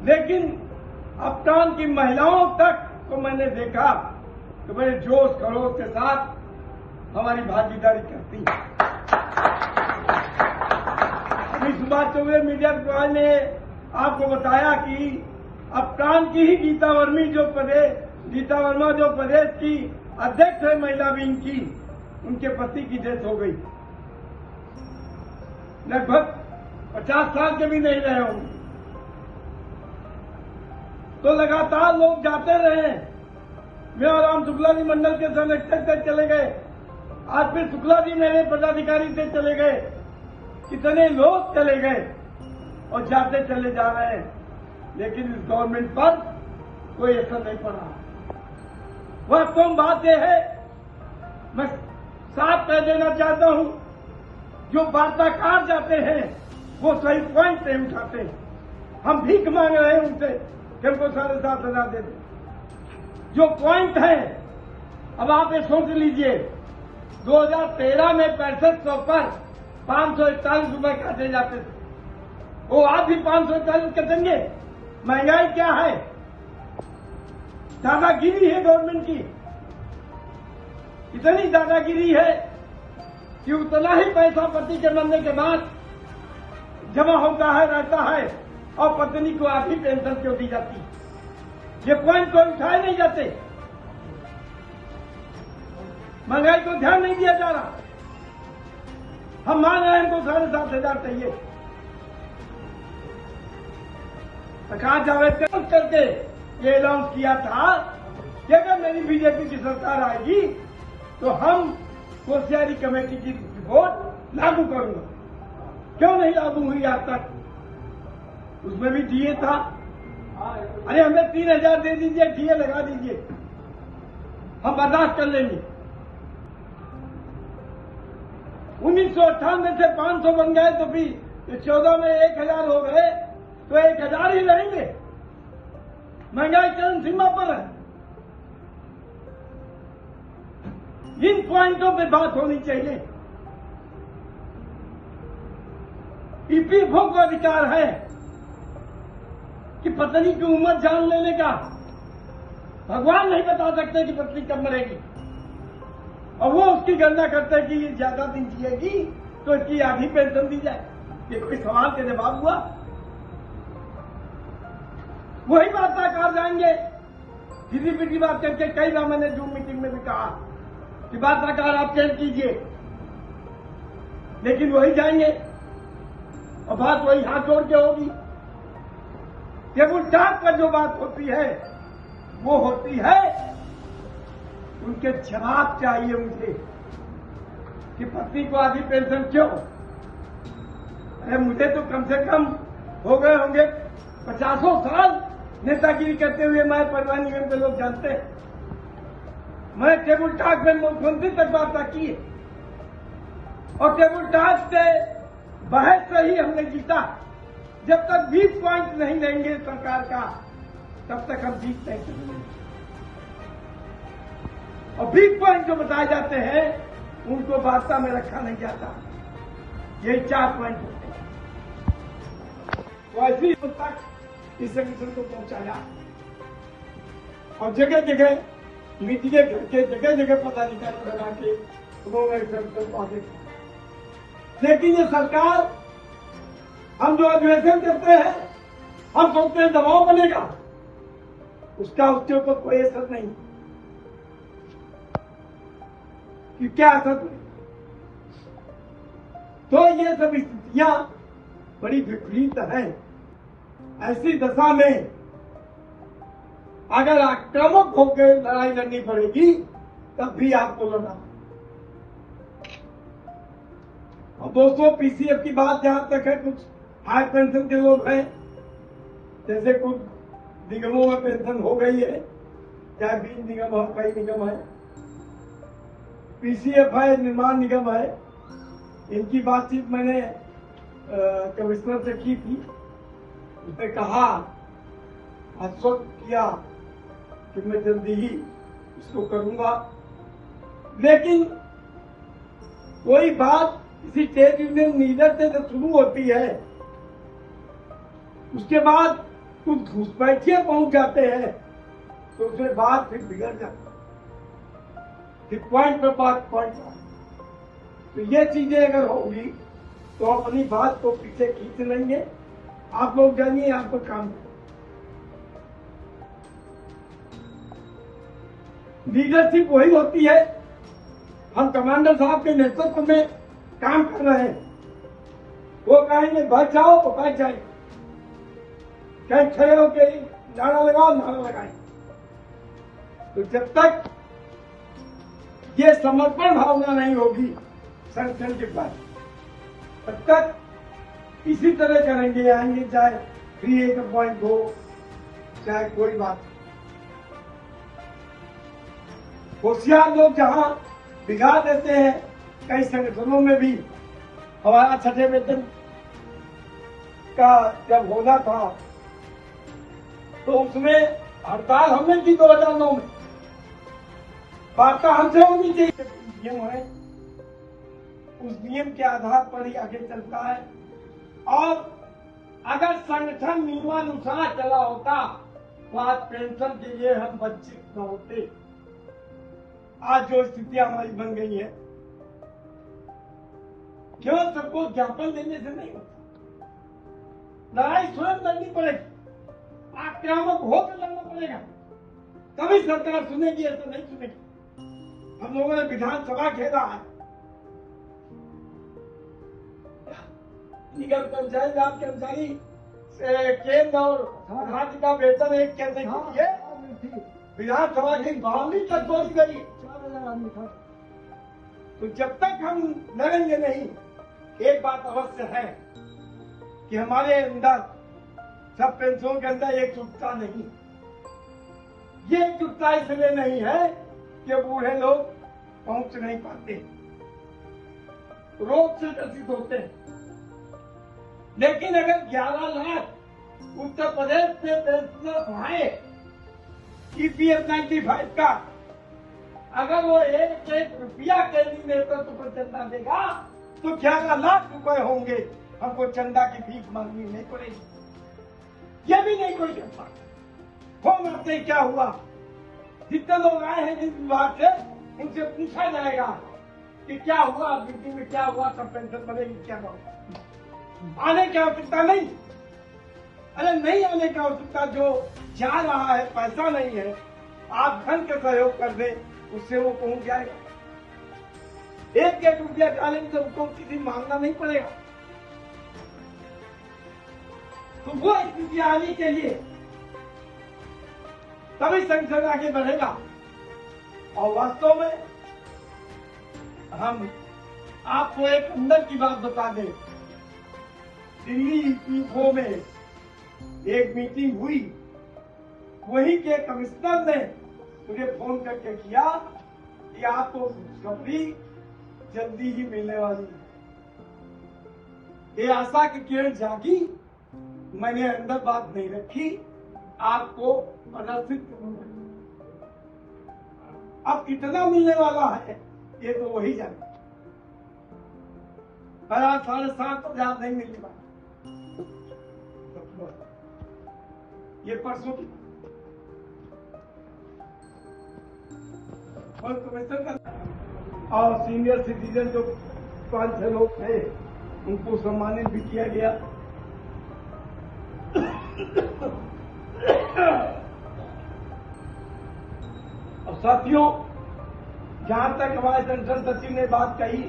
लेकिन अपटाउन की महिलाओं तक को मैंने देखा कि बड़े जोश खरोश के साथ हमारी भागीदारी करती। अभी सुबह चौबे मीडिया विभाग ने आपको बताया कि अपटाउन की ही गीता वर्मा जो प्रदेश की अध्यक्ष है महिला विंग की, उनके पति की डेथ हो गई। लगभग 50 साल के भी नहीं रहे होंगे। तो लगातार लोग जाते रहे। मैं और राम शुक्ला जी मंडल के संरक्षक से चले गए, आज फिर शुक्ला जी मेरे पदाधिकारी से चले गए, कितने लोग चले गए और जाते चले जा रहे हैं, लेकिन इस गवर्नमेंट पर कोई असर नहीं पड़ा। वास्तव बात यह है, मैं साफ कह देना चाहता हूं, जो वार्ताकार जाते हैं वो सही पॉइंट नहीं उठाते। हम भीख मांग रहे हैं उनसे कि हमको 7,500 दे दें। जो पॉइंट है, अब आप ये सोच लीजिए, 2013 में 6500 पर 541 रुपए काटे जाते थे, वो आप भी 541 कटेंगे। महंगाई क्या है, दादागिरी है गवर्नमेंट की, इतनी दादागिरी है कि उतना ही पैसा पति के मरने के बाद जमा होता है, रहता है, और पत्नी को आधी पेंशन क्यों दी जाती है? ये पॉइंट को उठाए नहीं जाते। महंगाई को ध्यान नहीं दिया जा रहा। हम मान रहे हैं हमको 7,500 चाहिए। प्रकाश जावड़ेकर करके ये अनाउंस किया था कि अगर मेरी बीजेपी की सरकार आएगी तो हम होशियारी कमेटी की रिपोर्ट लागू करूंगा। क्यों नहीं लागू हुई आज तक? उसमें भी डीए था। अरे हमें 3,000 दे दीजिए, डीए लगा दीजिए, हम बर्दाश्त कर लेंगे। 1998 से 500 बन गए तो फिर 14 में 1,000 हो गए तो 1,000 ही रहेंगे। महंगाई चरम सीमा पर है। इन पॉइंटों पे बात होनी चाहिए। ईपीएफओ को अधिकार है कि पत्नी की उम्र जान लेने का। भगवान नहीं बता सकते कि पत्नी कब मरेगी, और वो उसकी गणना करते हैं कि ये ज्यादा दिन जिएगी तो इसकी आधी पेंशन दी जाए। ये कोई सवाल के जवाब हुआ? वही वार्ताकार जाएंगे सीधी पीटी बात करके। कई बार मैंने जूम मीटिंग में भी कहा कि वार्ताकार आप चेंज कीजिए, लेकिन वही जाएंगे और बात वही हाथ जोड़ के होगी। टेबल टॉक पर जो बात होती है वो होती है, उनके जवाब चाहिए मुझे कि पत्नी को आधी पेंशन क्यों? अरे मुझे तो कम से कम हो गए होंगे 50 साल नेतागिरी करते हुए। मैं परिवहन निगम के लोग जानते हैं, मैं टेबल टॉक में मुख्यमंत्री तक वार्ता की है, और टेबल टॉक से बहस से ही हमने जीता। जब तक 20 पॉइंट नहीं लेंगे सरकार का, तब तक हम जीत नहीं सकेंगे। और 20 पॉइंट जो बताए जाते हैं उनको वार्ता में रखा नहीं जाता। यही 4 पॉइंट होते हैं। तो ऐसी तक इस संगठन को पहुंचाया, और जगह जगह मीडिया करके जगह जगह पदाधिकारी बना के उन्होंने संगठन को आगे। लेकिन ये सरकार, हम जो अधिवेशन करते हैं, हम सोचते हैं दबाव बनेगा, उसका उसके ऊपर कोई असर नहीं। कि क्या असर नहीं? तो ये सब स्थितियां बड़ी विपरीत हैं। ऐसी दशा में अगर आक्रामक होकर लड़ाई लड़नी पड़ेगी तब भी आपको लड़ना। और दोस्तों, पीसीएफ की बात जहां तक है, कुछ हाई पेंशन के लोग हैं, जैसे कुछ निगमों में पेंशन हो गई है, चाहे बीज निगम हो, कई निगम है, पीसीएफ है, निर्माण निगम है। इनकी बातचीत मैंने कमिश्नर से की थी। उसने कहा, आश्वस्त किया कि मैं जल्दी ही इसको करूंगा। लेकिन कोई बात किसी ट्रेड यूनियन लीडर से जो शुरू होती है, उसके बाद कुछ घुसपैठिए पहुंच जाते हैं तो उसमें बात फिर बिगड़ जाती है, फिर पॉइंट पे बात पॉइंट पर। तो ये चीजें अगर होगी तो अपनी बात को पीछे खींच लेंगे। आप लोग जानिए, आपको काम करें। लीडरशिप वही होती है, हम कमांडर साहब के नेतृत्व में काम कर रहे हैं। वो कहेंगे बैठ जाओ तो बैठ जाए, कहीं खड़े होके नारा लगाओ नारा लगाए। तो जब तक ये समर्पण भावना नहीं होगी संगठन के पास, तब तक इसी तरह करेंगे, आएंगे चाहे 3.8 हो चाहे कोई बात। होशियार लोग जहां बिगाड़ देते हैं, कई संगठनों में भी हमारा छठे वेतन का जब होना था तो उसमें हड़ताल हमने की 2009 में। वार्ता हमसे होनी चाहिए। नियम है, उस नियम के आधार पर ही आगे चलता है। और अगर संगठन नियमानुसार चला होता तो आज पेंशन के लिए हम वंचित न होते। आज जो स्थितियां हमारी बन गई है, केवल सबको ज्ञापन देने से नहीं होता, लड़ाई स्वयं लड़नी पड़ेगी, आक्रामक होकर लड़ना पड़ेगा, तभी सरकार सुनेगी, ऐसा नहीं सुनेगी। हम लोगों ने विधानसभा खेला है, निगम कर्मचारी राज कर्मचारी केंद्र और राज्य का वेतन एक कैसे किए, विधानसभा की बाउंड्री तक पहुंच गई। तो जब तक हम लड़ेंगे नहीं, एक बात अवश्य है कि हमारे अंदर सब पेंशनों के अंदर एकजुटता नहीं। ये एकजुटता इसलिए नहीं है कि बूढ़े लोग पहुंच नहीं पाते, रोग से ग्रसित होते हैं। लेकिन अगर 11 लाख उत्तर प्रदेश में पेंशनर आए EPF 95 का, अगर वो एक रुपया केंद्रीय नेतृत्व पर चंदा देगा तो 11 लाख रुपए होंगे, हमको चंदा की भीख मांगनी नहीं पड़ेगी। ये भी नहीं कोई करता। होम से क्या हुआ, जितने लोग आए हैं जिस विभाग से, उनसे पूछा जाएगा कि क्या हुआ मीटिंग में, क्या हुआ, सब पेंशन बनेगी, क्या हुआ। आने की आवश्यकता नहीं, अरे नहीं आने की आवश्यकता। जो जा रहा है पैसा नहीं है, आप धन का सहयोग कर दे, उससे वो पहुंच जाएगा। एक रुपया डालेंगे तो उसको किसी मांगना नहीं पड़ेगा। तो वो स्थिति आने के लिए तभी संगठन आगे बढ़ेगा। और वास्तव में हम आपको एक अंदर की बात बता दें, दिल्ली पीओ में एक मीटिंग हुई, वही के कमिश्नर ने मुझे फोन करके किया कि आपको खुशखबरी जल्दी ही मिलने वाली है। ये आशा की किरण जागी, मैंने अंदर बात नहीं रखी, आपको प्रदर्शित करूंगा। अब कितना मिलने वाला है ये तो वही जाने। 7,500 नहीं मिलने वाला, ये परसों की और कमिश्नर का। और सीनियर सिटीजन जो 5-6 लोग थे उनको सम्मानित भी किया गया। और साथियों, जहां तक हमारे संगठन सचिव ने बात कही,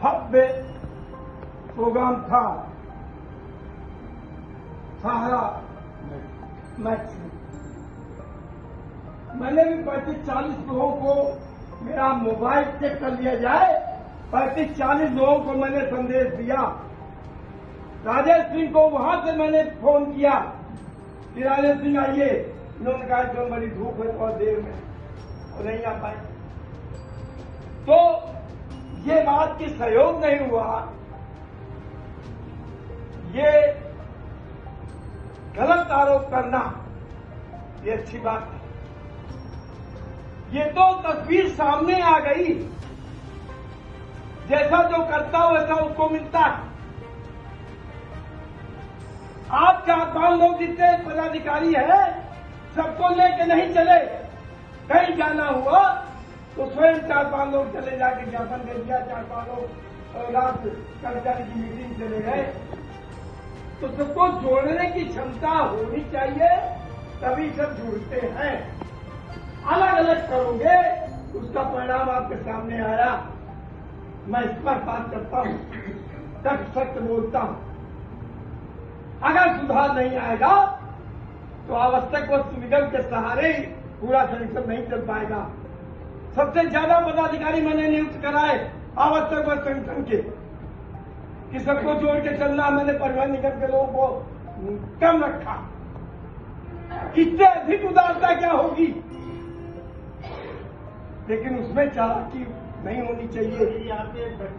भव्य प्रोग्राम था सहारा मैच। मैंने भी 35-40 लोगों को, मेरा मोबाइल चेक कर लिया जाए, 35-40 लोगों को मैंने संदेश दिया। राजेश सिंह को वहां से मैंने फोन किया कि राजेश सिंह आइए। उन्होंने कहा जो बड़ी धूप है बहुत देर में और नहीं आ पाए। तो ये बात की सहयोग नहीं हुआ, ये गलत आरोप करना, ये अच्छी बात है। ये तो तस्वीर सामने आ गई, जैसा जो करता वैसा उसको मिलता है। आप 4-5 लोग जितने पदाधिकारी हैं सबको लेके नहीं चले। कहीं जाना हुआ तो स्वयं 4-5 लोग चले जाके ज्ञापन दे दिया, 4-5 लोग रात कर्मचारी की मीटिंग चले गए। तो सबको जोड़ने की क्षमता होनी चाहिए, तभी सब जुड़ते हैं। अलग अलग करोगे उसका परिणाम आपके सामने आया। मैं इस पर बात करता हूं, सत्य बोलता हूं। अगर सुधार नहीं आएगा तो आवश्यक वस्तु निगम के सहारे ही पूरा संगठन नहीं चल पाएगा। सबसे ज्यादा पदाधिकारी मैंने नियुक्त कराए आवश्यक वस्तु संगठन के, कि सबको जोड़ के चलना। मैंने परिवहन निगम के लोगों को कम रखा। इससे अधिक उदारता क्या होगी? लेकिन उसमें चालाकी नहीं होनी चाहिए।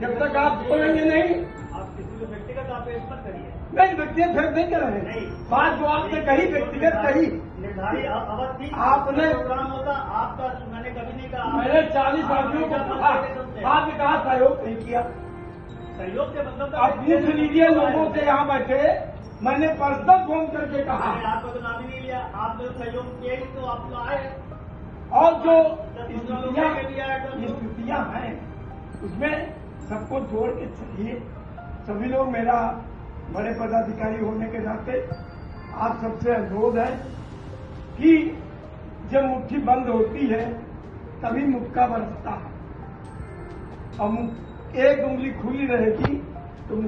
जब तक आप बोलेंगे नहीं, आप किसी को व्यक्तिगत आप इस पर करिए। नहीं, व्यक्तिगत फिर नहीं कर रहे हैं। बात जो आपने कही व्यक्तिगत कही, निर्धारित अवधि आपने प्रोग्राम होता आपका, मैंने कभी नहीं कहा। मैंने 40 आदमियों को कहा, आपने कहा सहयोग नहीं किया। सहयोग के मतलब आप पूछ लीजिए लोगों से यहाँ बैठे, मैंने पर्सनल फोन करके कहा। आपको तो नाम ही नहीं लिया, आपने तो सहयोग किया ही तो आप तो आए। और जो स्थितियां हैं उसमें सबको जोड़ के चलिए। सभी लोग, मेरा बड़े पदाधिकारी होने के नाते आप सबसे अनुरोध है कि जब मुट्ठी बंद होती है तभी मुक्का बरसता है, और एक उंगली खुली रहेगी तो